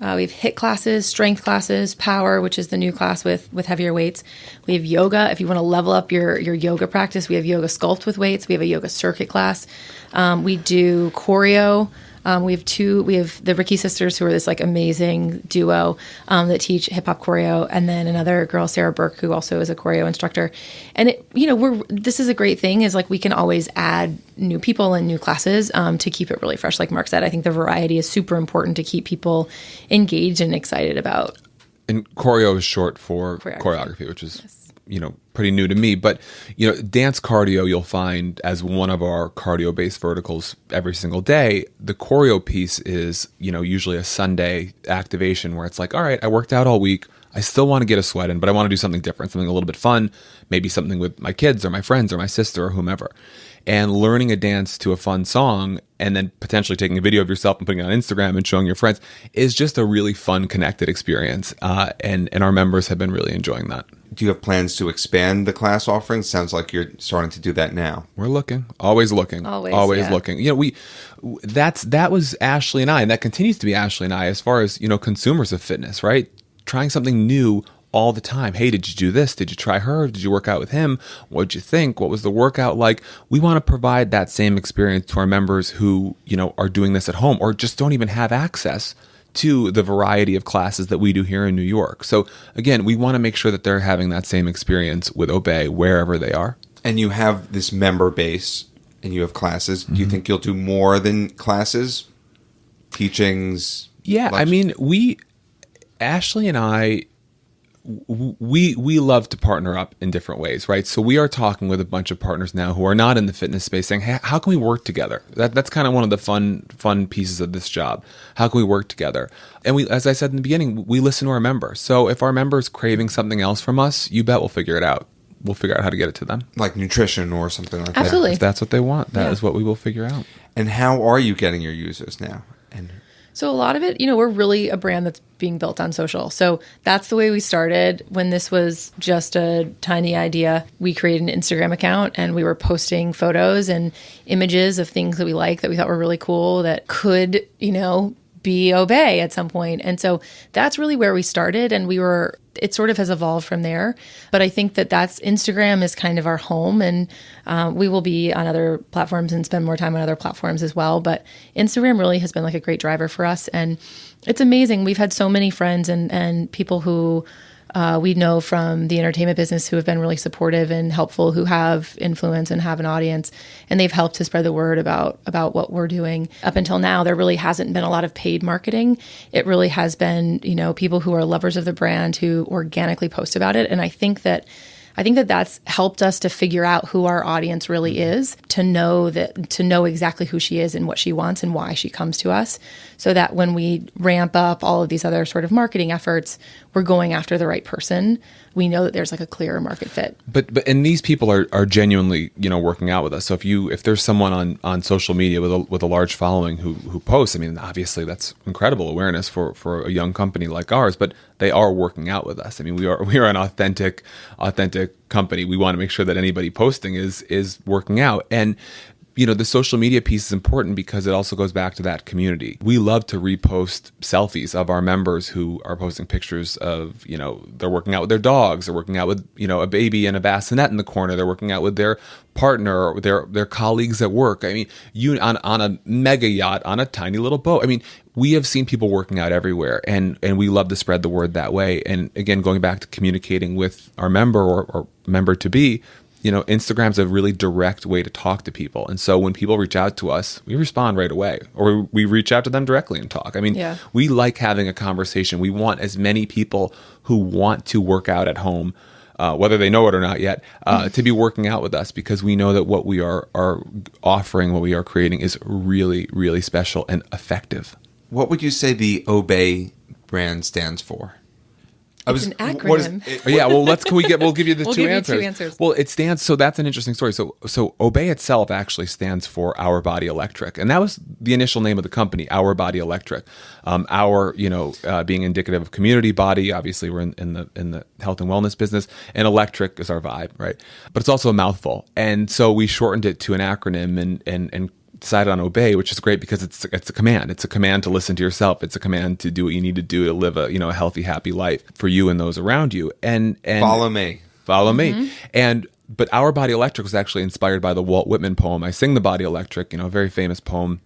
We have HIIT classes, strength classes, power, which is the new class with heavier weights. We have yoga. If you want to level up your yoga practice, we have yoga sculpt with weights. We have a yoga circuit class. We do choreo. We have the Ricky sisters, who are this like amazing duo that teach hip hop choreo, and then another girl, Sarah Burke, who also is a choreo instructor. And this is a great thing, is like we can always add new people and new classes to keep it really fresh. Like Mark said, I think the variety is super important to keep people engaged and excited about. And choreo is short for choreography, which is pretty new to me. But dance cardio you'll find as one of our cardio based verticals every single day. The choreo piece is usually a Sunday activation where it's like, all right, I worked out all week, I still want to get a sweat in, but I want to do something different, something a little bit fun, maybe something with my kids or my friends or my sister or whomever. And learning a dance to a fun song and then potentially taking a video of yourself and putting it on Instagram and showing your friends is just a really fun, connected experience. And our members have been really enjoying that. Do you have plans to expand the class offerings? Sounds like you're starting to do that now. We're looking, always looking, always looking. That was Ashley and I, and that continues to be Ashley and I as far as, consumers of fitness, right? Trying something new all the time. Hey, did you do this? Did you try her? Did you work out with him? What did you think? What was the workout like? We want to provide that same experience to our members who, are doing this at home or just don't even have access to the variety of classes that we do here in New York. So again, we want to make sure that they're having that same experience with Obé wherever they are. And you have this member base and you have classes. Do you think you'll do more than classes? Teachings? Yeah, lectures? I mean, Ashley and I, we love to partner up in different ways, right? So we are talking with a bunch of partners now who are not in the fitness space saying, hey, how can we work together? That's kind of one of the fun pieces of this job. How can we work together? And we, as I said in the beginning, we listen to our members. So if our members craving something else from us, you bet we'll figure it out. We'll figure out how to get it to them. Like nutrition or something like Absolutely. that. If that's what they want, that is what we will figure out. And how are you getting your users now? So a lot of it, we're really a brand that's being built on social. So that's the way we started. When this was just a tiny idea, we created an Instagram account and we were posting photos and images of things that we like, that we thought were really cool, that could, be Obé at some point. And so that's really where we started, and it sort of has evolved from there. But I think that's Instagram is kind of our home, and we will be on other platforms and spend more time on other platforms as well. But Instagram really has been like a great driver for us, and it's amazing. We've had so many friends and people who we know from the entertainment business who have been really supportive and helpful, who have influence and have an audience, and they've helped to spread the word about what we're doing. Up until now, there really hasn't been a lot of paid marketing. It really has been, people who are lovers of the brand who organically post about it. And I think that I think that that's helped us to figure out who our audience really is, to know exactly who she is and what she wants and why she comes to us, so that when we ramp up all of these other sort of marketing efforts, we're going after the right person. We know that there's like a clearer market fit. But and these people are genuinely, working out with us. So if there's someone on social media with a large following who posts, I mean, obviously that's incredible awareness for a young company like ours, but they are working out with us. I mean, we are an authentic company. We want to make sure that anybody posting is working out. And the social media piece is important because it also goes back to that community. We love to repost selfies of our members who are posting pictures of, they're working out with their dogs, they're working out with, a baby and a bassinet in the corner, they're working out with their partner or their colleagues at work. I mean, on a mega yacht, on a tiny little boat. I mean, we have seen people working out everywhere, and we love to spread the word that way. And again, going back to communicating with our member or member to be, Instagram's a really direct way to talk to people. And so when people reach out to us, we respond right away, or we reach out to them directly and talk. I mean, we like having a conversation. We want as many people who want to work out at home, whether they know it or not yet, to be working out with us, because we know that what we are offering, what we are creating is really, really special and effective. What would you say the Obey brand stands for? It's an acronym. We'll give you the We'll two give you answers. two answers. Well, it stands, so that's an interesting story. So Obey itself actually stands for Our Body Electric. And that was the initial name of the company, Our Body Electric. Being indicative of community, body, obviously we're in the health and wellness business, and electric is our vibe, right? But it's also a mouthful. And so we shortened it to an acronym and decided on Obey, which is great because it's a command. It's a command to listen to yourself. It's a command to do what you need to do to live a healthy, happy life for you and those around you. And follow me. But Our Body Electric was actually inspired by the Walt Whitman poem, I Sing the Body Electric, a very famous poem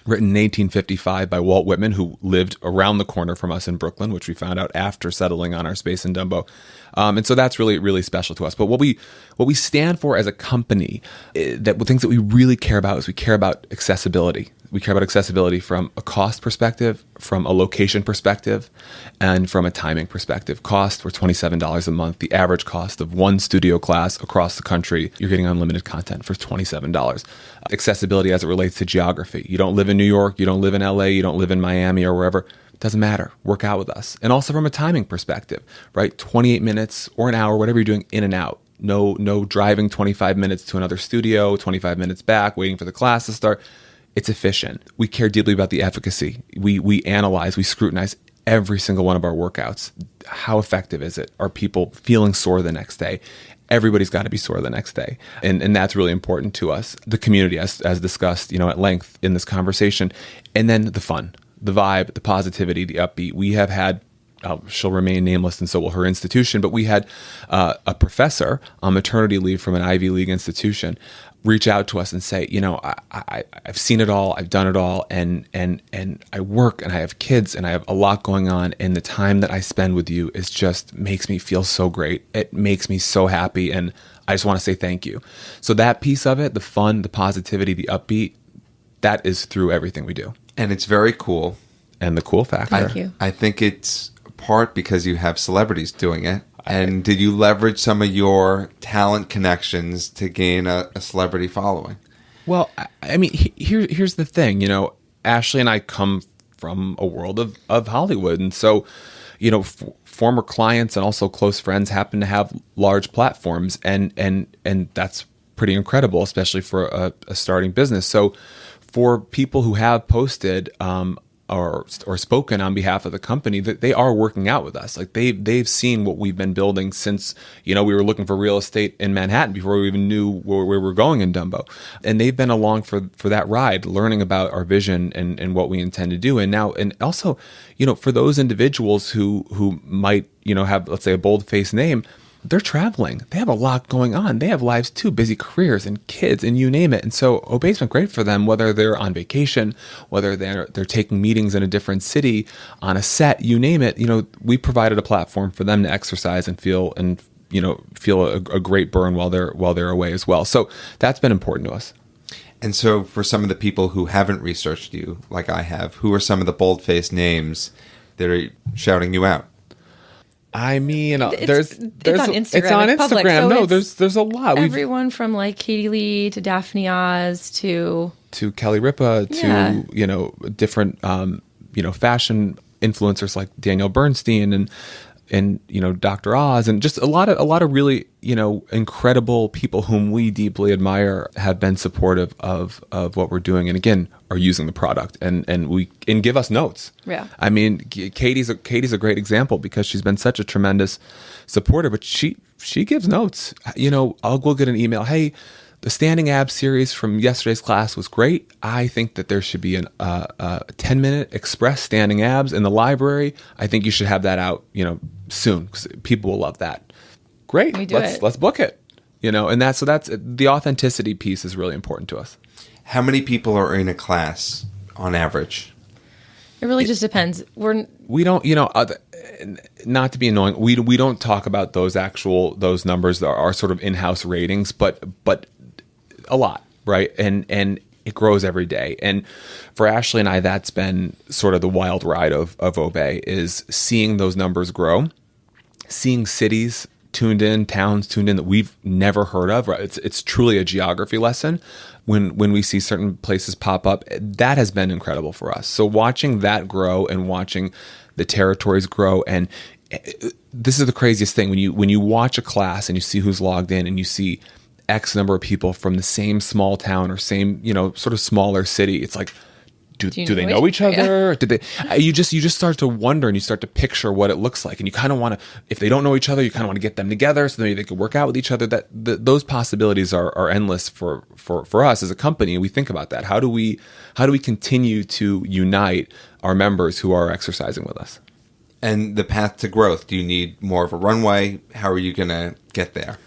written in 1855 by Walt Whitman, who lived around the corner from us in Brooklyn, which we found out after settling on our space in Dumbo. And so that's really, really special to us. But what we stand for as a company, the things that we really care about is we care about accessibility. We care about accessibility from a cost perspective, from a location perspective, and from a timing perspective. Cost, we're $27 a month. The average cost of one studio class across the country, you're getting unlimited content for $27. Accessibility as it relates to geography. You don't live in New York, you don't live in LA, you don't live in Miami or wherever. Doesn't matter. Work out with us. And also from a timing perspective, right? 28 minutes or an hour, whatever you're doing, in and out. No driving 25 minutes to another studio, 25 minutes back, waiting for the class to start. It's efficient. We care deeply about the efficacy. We analyze, we scrutinize every single one of our workouts. How effective is it? Are people feeling sore the next day? Everybody's got to be sore the next day. And that's really important to us. The community, as discussed, at length in this conversation. And then the fun, the vibe, the positivity, the upbeat. We have had, she'll remain nameless and so will her institution, but we had a professor on maternity leave from an Ivy League institution reach out to us and say, I've seen it all, I've done it all, and I work and I have kids and I have a lot going on, and the time that I spend with you is just makes me feel so great. It makes me so happy, and I just want to say thank you. So that piece of it, the fun, the positivity, the upbeat, that is through everything we do. And it's very cool. And the cool factor. Thank you. I think it's part because you have celebrities doing it. And did you leverage some of your talent connections to gain a celebrity following? Well, I mean, here's the thing. Ashley and I come from a world of Hollywood. And so, former clients and also close friends happen to have large platforms. And that's pretty incredible, especially for a starting business. So for people who have posted or spoken on behalf of the company, that they are working out with us. Like they've seen what we've been building since, we were looking for real estate in Manhattan before we even knew where we were going in Dumbo. And they've been along for that ride, learning about our vision and what we intend to do. And now, and also, for those individuals who might, have, let's say, a bold-faced name, they're traveling. They have a lot going on. They have lives too, busy careers and kids and you name it. And so Obey's been great for them, whether they're on vacation, whether they're taking meetings in a different city, on a set, you name it. We provided a platform for them to exercise and feel a great burn while they're away as well. So that's been important to us. And so for some of the people who haven't researched you like I have, who are some of the bold-faced names that are shouting you out? I mean, It's there's on Instagram. It's on It's public, Instagram. so No, it's there's a lot. everyone from like Katie Lee to Daphne Oz to Kelly Ripa Yeah. to different fashion influencers like Danielle Bernstein and Dr. Oz, and just a lot of really incredible people whom we deeply admire have been supportive of what we're doing, and again are using the product and give us notes. Yeah. I mean, Katie's a great example because she's been such a tremendous supporter, but she gives notes. I'll go get an email. Hey, the standing abs series from yesterday's class was great. I think that there should be a 10-minute express standing abs in the library. I think you should have that out, soon because people will love that. Great. We do it. Let's book it. And that's the authenticity piece is really important to us. How many people are in a class on average? it really just depends. We don't, not to be annoying, we don't talk about those numbers that are sort of in-house ratings, but a lot, right? And it grows every day. And for Ashley and I, that's been sort of the wild ride of Obey, is seeing those numbers grow, seeing cities tuned in, towns tuned in that we've never heard of. Right? It's truly a geography lesson. When we see certain places pop up, that has been incredible for us. So watching that grow and watching the territories grow, and this is the craziest thing when you watch a class and you see who's logged in and you see X number of people from the same small town or same sort of smaller city. It's like, do they know each other? Yeah. Did they? You just start to wonder and you start to picture what it looks like, and you kind of want to. If they don't know each other, you kind of want to get them together so maybe they could work out with each other. Those possibilities are endless for us as a company. We think about that. How do we continue to unite our members who are exercising with us? And the path to growth. Do you need more of a runway? How are you going to get there?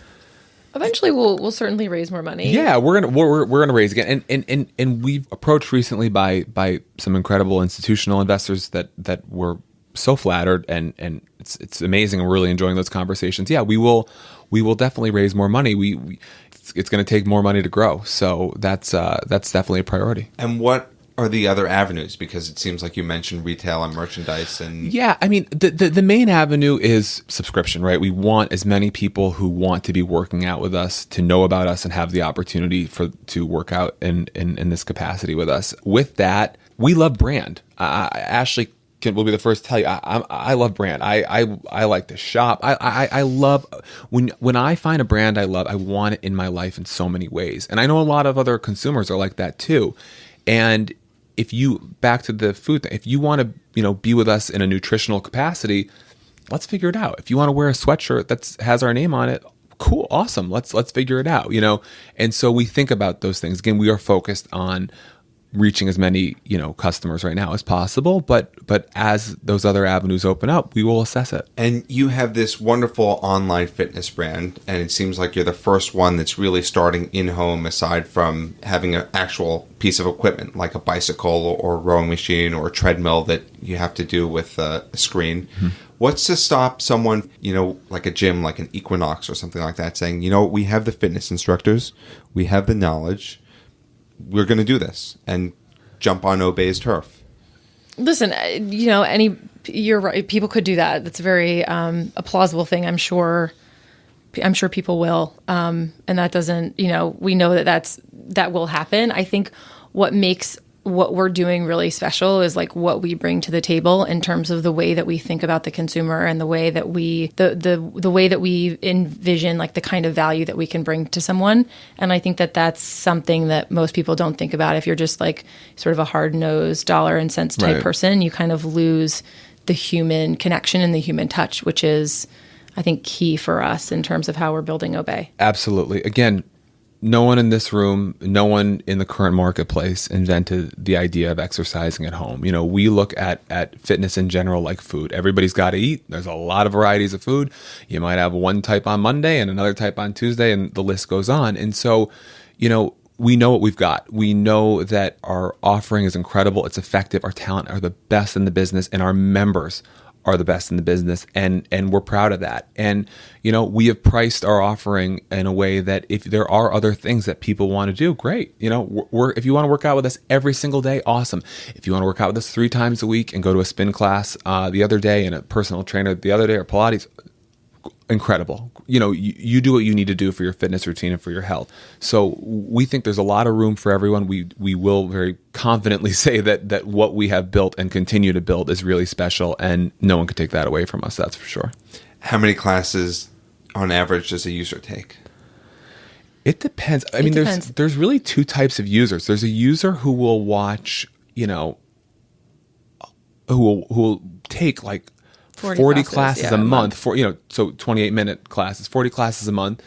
Eventually, we'll certainly raise more money. Yeah, we're gonna raise again, and we've approached recently by some incredible institutional investors that were so flattered, and it's amazing. We're really enjoying those conversations. Yeah, we will definitely raise more money. It's going to take more money to grow, so that's definitely a priority. And what are the other avenues? Because it seems like you mentioned retail and merchandise and... Yeah, I mean, the main avenue is subscription, right? We want as many people who want to be working out with us to know about us and have the opportunity to work out in this capacity with us. With that, we love brand. Ashley will be the first to tell you, I love brand. I like to shop. I love... When I find a brand I love, I want it in my life in so many ways. And I know a lot of other consumers are like that too. And if you, back to the food thing, if you want to, be with us in a nutritional capacity, let's figure it out. If you want to wear a sweatshirt that has our name on it, cool, awesome. Let's figure it out, And so we think about those things. Again, we are focused on reaching as many, customers right now as possible, but as those other avenues open up, we will assess it. And you have this wonderful online fitness brand, and it seems like you're the first one that's really starting in-home, aside from having an actual piece of equipment like a bicycle or a rowing machine or a treadmill that you have to do with a screen. Mm-hmm. What's to stop someone, like a gym, like an Equinox or something like that, saying, we have the fitness instructors, we have the knowledge, we're going to do this and jump on Obey's turf? Listen, you're right. People could do that. That's a very a plausible thing. I'm sure people will. And that doesn't, we know that will happen. I think what makes what we're doing really special is like what we bring to the table in terms of the way that we think about the consumer and the way that we the way that we envision like the kind of value that we can bring to someone. And I think that that's something that most people don't think about. If you're just like sort of a hard-nosed dollar and cents type person, you kind of lose the human connection and the human touch, which is, I think, key for us in terms of how we're building Obey. Absolutely. Again, no one in this room, no one in the current marketplace invented the idea of exercising at home. We look at fitness in general like food. Everybody's got to eat. There's a lot of varieties of food. You might have one type on Monday and another type on Tuesday, and the list goes on. And so, we know what we've got. We know that our offering is incredible. It's effective. Our talent are the best in the business, and our members are the best in the business, and we're proud of that. And we have priced our offering in a way that if there are other things that people want to do, great. If you want to work out with us every single day, awesome. If you want to work out with us 3 times a week and go to a spin class the other day and a personal trainer the other day or Pilates, incredible. You do what you need to do for your fitness routine and for your health. So we think there's a lot of room for everyone. We will very confidently say that what we have built and continue to build is really special, and no one could take that away from us. That's for sure. How many classes on average does a user take? It depends. I mean, there's really 2 types of users. There's a user who will watch, who will take like 40 classes a month for, so 28-minute classes, 40 classes a month.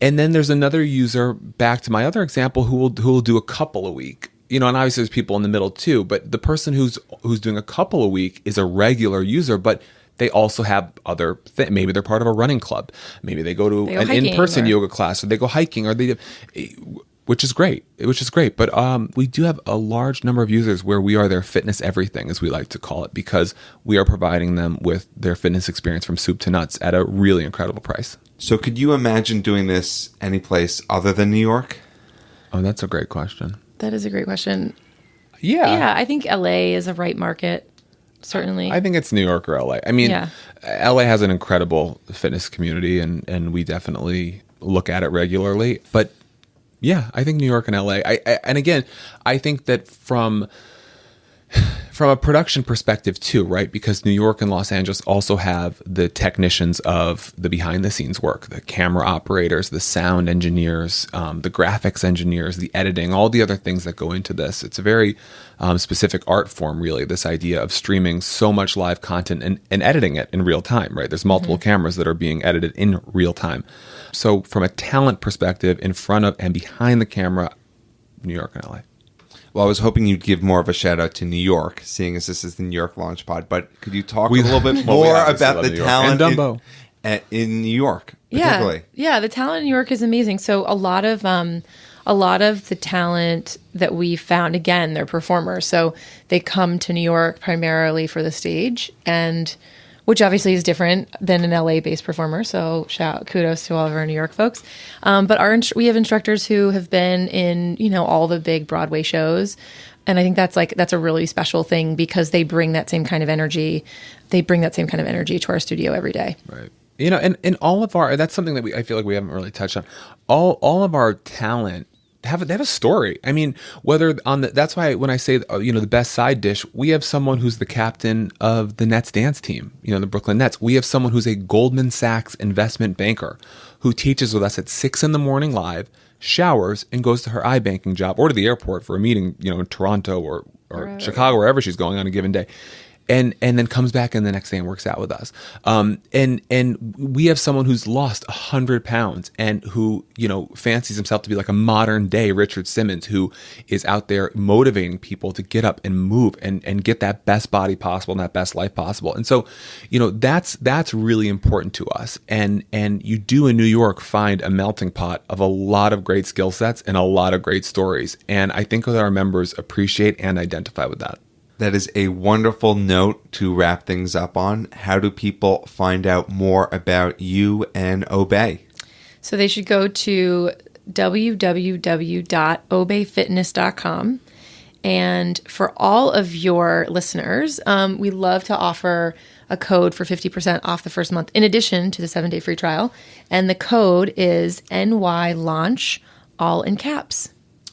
And then there's another user, back to my other example, who will do a couple a week. And obviously there's people in the middle too, but the person who's doing a couple a week is a regular user, but they also have other maybe they're part of a running club. Maybe they go to an in-person yoga class, or they go hiking, or which is great. But we do have a large number of users where we are their fitness everything, as we like to call it, because we are providing them with their fitness experience from soup to nuts at a really incredible price. So could you imagine doing this any place other than New York? Oh, that's a great question. That is a great question. Yeah, I think LA is a right market, certainly. I think it's New York or LA. I mean, LA has an incredible fitness community, and we definitely look at it regularly. But yeah, I think New York and LA. And again, I think that from a production perspective too, right? Because New York and Los Angeles also have the technicians of the behind the scenes work, the camera operators, the sound engineers, the graphics engineers, the editing, all the other things that go into this. It's a very specific art form, really, this idea of streaming so much live content and editing it in real time, right? There's multiple cameras that are being edited in real time. So from a talent perspective, in front of and behind the camera, New York and LA. Well, I was hoping you'd give more of a shout out to New York, seeing as this is the New York Launch Pod. But could you talk a little bit more about the talent in New York, particularly? Yeah, the talent in New York is amazing. So a lot of the talent that we found, again, they're performers. So they come to New York primarily for the stage, and which obviously is different than an LA-based performer. So kudos to all of our New York folks. But we have instructors who have been in, all the big Broadway shows. And I think that's a really special thing, because they bring that same kind of energy. They bring that same kind of energy to our studio every day. Right. And all of that's something that I feel like we haven't really touched on. All of our talent, they have a story. I mean, that's why when I say, the best side dish, we have someone who's the captain of the Nets dance team, the Brooklyn Nets. We have someone who's a Goldman Sachs investment banker who teaches with us at 6 a.m. live, showers, and goes to her iBanking job or to the airport for a meeting, in Toronto or Chicago, wherever she's going on a given day. And then comes back in the next day and works out with us. And we have someone who's lost 100 pounds and who, fancies himself to be like a modern day Richard Simmons, who is out there motivating people to get up and move and get that best body possible and that best life possible. And so, that's really important to us. And you do in New York find a melting pot of a lot of great skill sets and a lot of great stories. And I think that our members appreciate and identify with that. That is a wonderful note to wrap things up on. How do people find out more about you and Obey? So they should go to www.obeyfitness.com. And for all of your listeners, we love to offer a code for 50% off the first month, in addition to the 7-day free trial. And the code is NYLaunch, all in caps.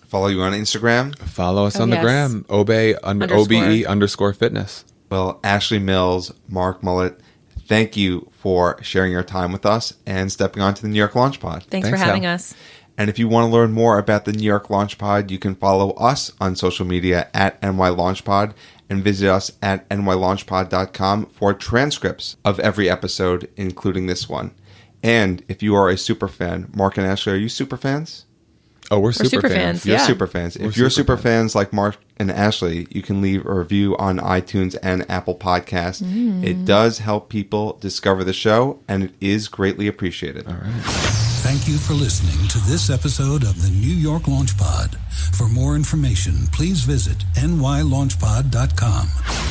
Follow you on Instagram. Follow us on the gram. OBE_fitness. Well, Ashley Mills, Mark Mullet, thank you for sharing your time with us and stepping onto the New York Launch Pod. Thanks for having us. And if you want to learn more about the New York Launch Pod, you can follow us on social media at NYLaunchPod and visit us at nylaunchpod.com for transcripts of every episode, including this one. And if you are a super fan, Mark and Ashley, are you super fans? Oh, we're super fans. You're super fans. If you're super fans like Mark and Ashley, you can leave a review on iTunes and Apple Podcasts. It does help people discover the show, and it is greatly appreciated. All right. Thank you for listening to this episode of the New York Launch Pod. For more information, please visit nylaunchpod.com.